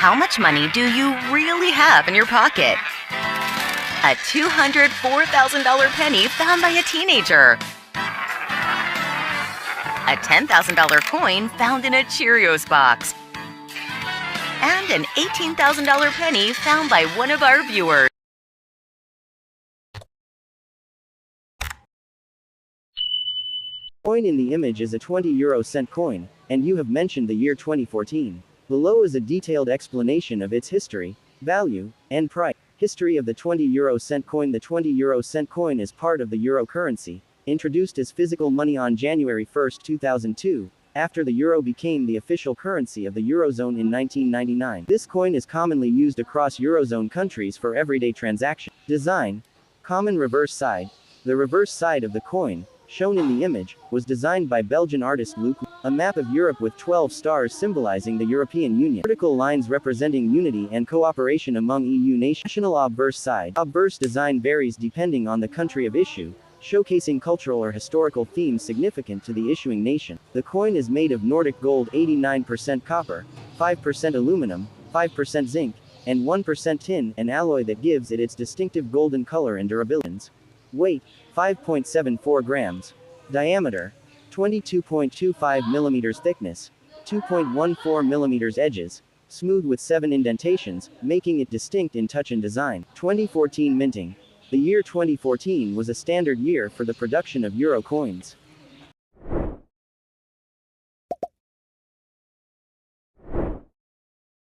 How much money do you really have in your pocket? A $204,000 penny found by a teenager. A $10,000 coin found in a Cheerios box. And an $18,000 penny found by one of our viewers. The coin in the image is a 20 cent coin, and you have mentioned the year 2014. Below is a detailed explanation of its history, value, and price. History of the 20 cent coin. The 20 cent coin is part of the euro currency, introduced as physical money on January 1, 2002, after the euro became the official currency of the Eurozone in 1999. This coin is commonly used across Eurozone countries for everyday transactions. Design. Common reverse side. The reverse side of the coin, shown in the image, was designed by Belgian artist Luc. A map of Europe with 12 stars symbolizing the European Union. Vertical lines representing unity and cooperation among EU nations. National obverse side. Obverse design varies depending on the country of issue, showcasing cultural or historical themes significant to the issuing nation. The coin is made of Nordic gold, 89% copper, 5% aluminum, 5% zinc, and 1% tin, an alloy that gives it its distinctive golden color and durability. Weight, 5.74 grams. Diameter, 22.25 millimeters. Thickness, 2.14 millimeters. Edges, smooth with 7 indentations, making it distinct in touch and design. 2014 minting. The year 2014 was a standard year for the production of euro coins.